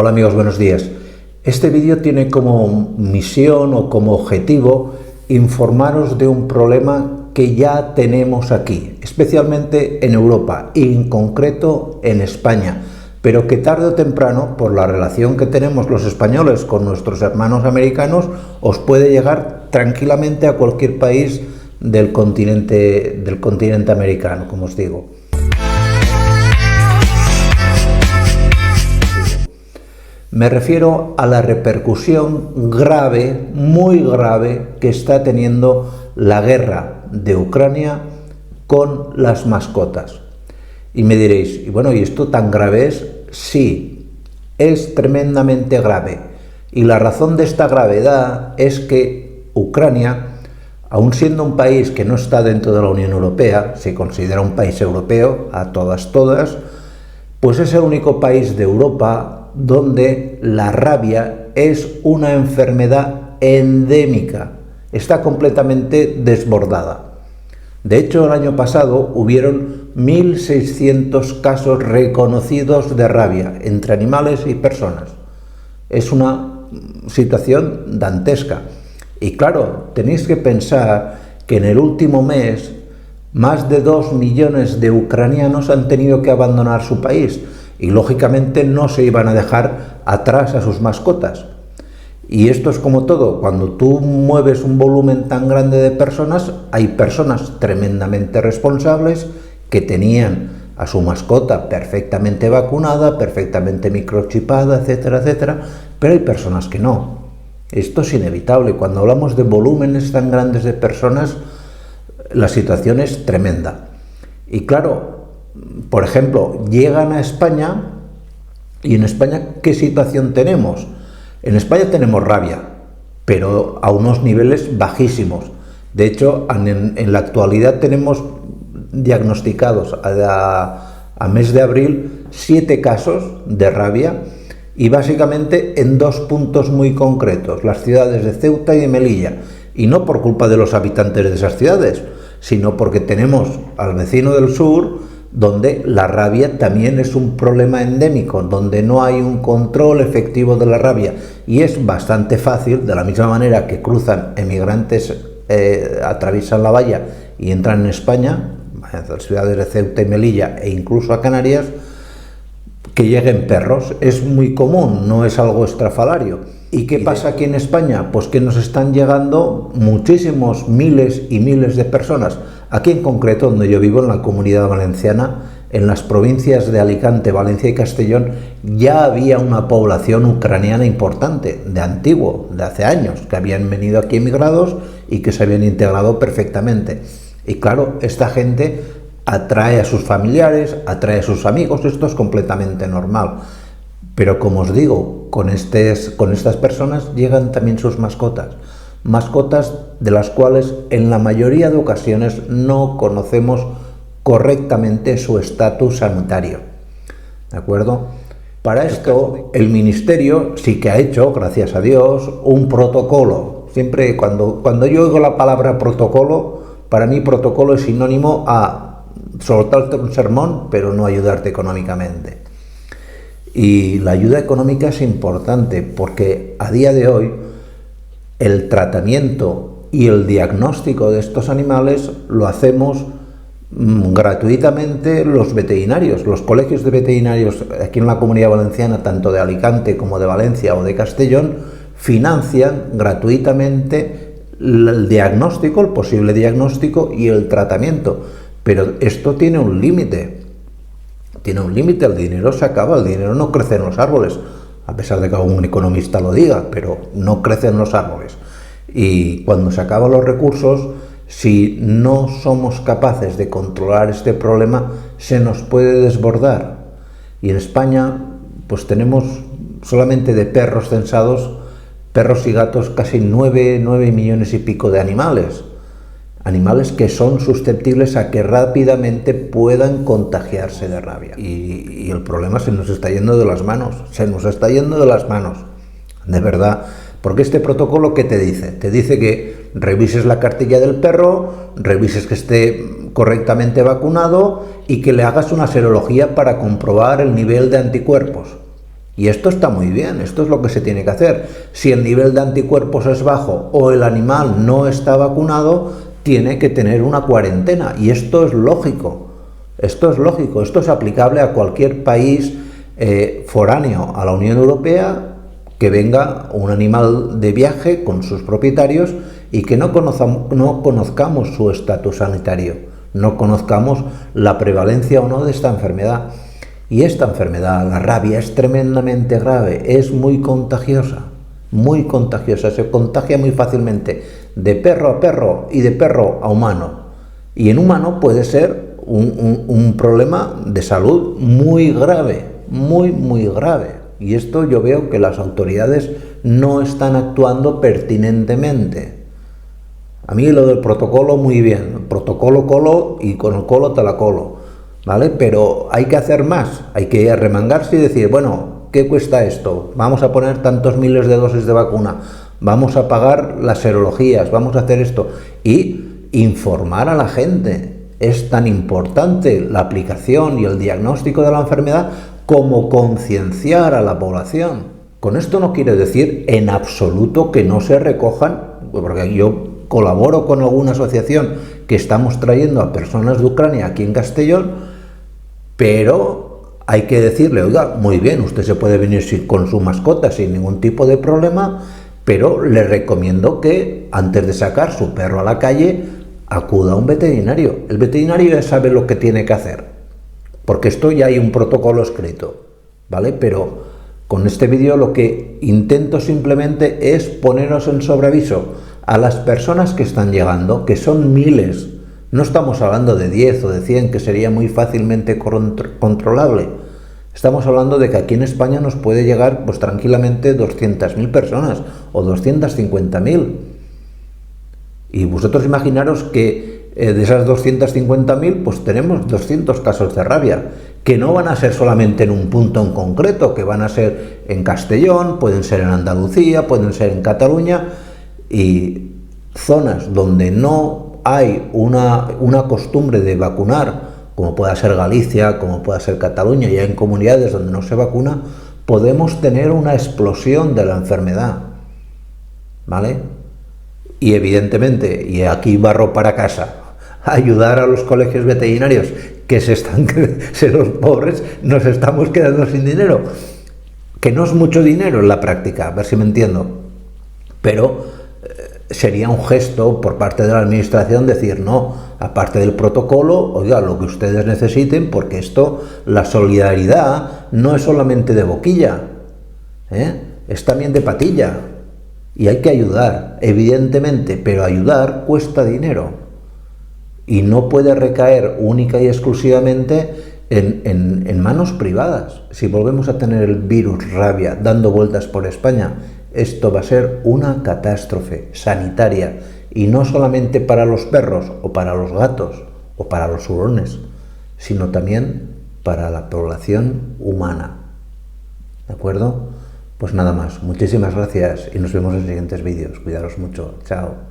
Hola amigos, buenos días. Este vídeo tiene como misión o como objetivo informaros de un problema que ya tenemos aquí, especialmente en Europa y en concreto en España, pero que tarde o temprano, por la relación que tenemos los españoles con nuestros hermanos americanos, os puede llegar tranquilamente a cualquier país del continente americano, como os digo. Me refiero a la repercusión grave, muy grave, que está teniendo la guerra de Ucrania con las mascotas. Y me diréis, ¿y bueno, y esto tan grave es? Sí, es tremendamente grave. Y la razón de esta gravedad es que Ucrania, aun siendo un país que no está dentro de la Unión Europea, se considera un país europeo a todas, pues es el único país de Europa donde la rabia es una enfermedad endémica, está completamente desbordada. De hecho, el año pasado hubieron 1.600 casos reconocidos de rabia entre animales y personas. Es una situación dantesca. Y claro, tenéis que pensar que en el último mes más de 2 millones de ucranianos han tenido que abandonar su país y lógicamente no se iban a dejar atrás a sus mascotas. Y esto es como todo, cuando tú mueves un volumen tan grande de personas, hay personas tremendamente responsables que tenían a su mascota perfectamente vacunada, perfectamente microchipada, etcétera, etcétera, pero hay personas que no. Esto es inevitable. Cuando hablamos de volúmenes tan grandes de personas, la situación es tremenda. Y claro, por ejemplo, llegan a España y en España, ¿qué situación tenemos? En España tenemos rabia, pero a unos niveles bajísimos. De hecho, en la actualidad tenemos diagnosticados a mes de abril 7 casos de rabia y básicamente en 2 puntos muy concretos, las ciudades de Ceuta y de Melilla. Y no por culpa de los habitantes de esas ciudades, sino porque tenemos al vecino del sur, donde la rabia también es un problema endémico, donde no hay un control efectivo de la rabia. Y es bastante fácil, de la misma manera que cruzan emigrantes, atraviesan la valla y entran en España, a las ciudades de Ceuta y Melilla e incluso a Canarias, que lleguen perros. Es muy común, no es algo estrafalario. ¿Y qué pasa aquí en España? Pues que nos están llegando muchísimos, miles y miles de personas. Aquí en concreto, donde yo vivo, en la Comunidad Valenciana, en las provincias de Alicante, Valencia y Castellón, ya había una población ucraniana importante, de antiguo, de hace años, que habían venido aquí emigrados y que se habían integrado perfectamente. Y claro, esta gente atrae a sus familiares, atrae a sus amigos, esto es completamente normal. Pero como os digo, con estas personas llegan también sus mascotas de las cuales en la mayoría de ocasiones no conocemos correctamente su estatus sanitario. ¿De acuerdo? Para esto, el Ministerio sí que ha hecho, gracias a Dios, un protocolo. Siempre cuando yo oigo la palabra protocolo, para mí protocolo es sinónimo a soltarte un sermón, pero no ayudarte económicamente. Y la ayuda económica es importante porque a día de hoy el tratamiento y el diagnóstico de estos animales lo hacemos gratuitamente los veterinarios. Los colegios de veterinarios aquí en la Comunidad Valenciana, tanto de Alicante como de Valencia o de Castellón, financian gratuitamente el diagnóstico, el posible diagnóstico y el tratamiento. Pero esto tiene un límite. Tiene un límite, el dinero se acaba, el dinero no crece en los árboles, a pesar de que algún economista lo diga, pero no crece en los árboles. Y cuando se acaban los recursos, si no somos capaces de controlar este problema, se nos puede desbordar. Y en España, pues tenemos solamente de perros censados, perros y gatos, casi 9 millones y pico de animales. Animales que son susceptibles a que rápidamente puedan contagiarse de rabia. Y el problema se nos está yendo de las manos, de verdad. Porque este protocolo, ¿qué te dice? Te dice que revises la cartilla del perro, revises que esté correctamente vacunado y que le hagas una serología para comprobar el nivel de anticuerpos. Y esto está muy bien, esto es lo que se tiene que hacer. Si el nivel de anticuerpos es bajo o el animal no está vacunado, tiene que tener una cuarentena. Y esto es lógico. Esto es lógico, esto es aplicable a cualquier país foráneo a la Unión Europea, que venga un animal de viaje con sus propietarios y que no conozcamos su estatus sanitario, no conozcamos la prevalencia o no de esta enfermedad. Y esta enfermedad, la rabia, es tremendamente grave, es muy contagiosa, se contagia muy fácilmente de perro a perro y de perro a humano. Y en humano puede ser un problema de salud muy grave, muy grave. Y esto yo veo que las autoridades no están actuando pertinentemente. A mí lo del protocolo muy bien, protocolo colo y con el colo te la colo, ¿vale? Pero hay que hacer más, hay que arremangarse y decir, bueno, ¿qué cuesta esto? Vamos a poner tantos miles de dosis de vacuna, vamos a pagar las serologías, vamos a hacer esto y informar a la gente. Es tan importante la aplicación y el diagnóstico de la enfermedad como concienciar a la población. Con esto no quiere decir en absoluto que no se recojan, porque yo colaboro con alguna asociación que estamos trayendo a personas de Ucrania aquí en Castellón, pero hay que decirle, oiga, muy bien, usted se puede venir con su mascota sin ningún tipo de problema, pero le recomiendo que antes de sacar su perro a la calle acuda a un veterinario. El veterinario ya sabe lo que tiene que hacer, porque esto ya hay un protocolo escrito, ¿vale? Pero con este vídeo lo que intento simplemente es poneros en sobreaviso a las personas que están llegando, que son miles. No estamos hablando de 10 o de 100, que sería muy fácilmente controlable. Estamos hablando de que aquí en España nos puede llegar pues tranquilamente 200.000 personas o 250.000. Y vosotros imaginaros que de esas 250.000 pues tenemos 200 casos de rabia, que no van a ser solamente en un punto en concreto, que van a ser en Castellón, pueden ser en Andalucía, pueden ser en Cataluña, y zonas donde no hay una costumbre de vacunar, como pueda ser Galicia, como pueda ser Cataluña, y hay en comunidades donde no se vacuna, podemos tener una explosión de la enfermedad, ¿vale? Y evidentemente, y aquí barro para casa, ayudar a los colegios veterinarios, que los pobres nos estamos quedando sin dinero, que no es mucho dinero en la práctica, a ver si me entiendo, pero sería un gesto por parte de la administración decir, no, aparte del protocolo, oiga, lo que ustedes necesiten, porque esto, la solidaridad no es solamente de boquilla, es también de patilla, y hay que ayudar, evidentemente, pero ayudar cuesta dinero, y no puede recaer única y exclusivamente en manos privadas. Si volvemos a tener el virus rabia dando vueltas por España, esto va a ser una catástrofe sanitaria, y no solamente para los perros o para los gatos o para los hurones, sino también para la población humana. ¿De acuerdo? Pues nada más, muchísimas gracias y nos vemos en siguientes vídeos. Cuidaros mucho. Chao.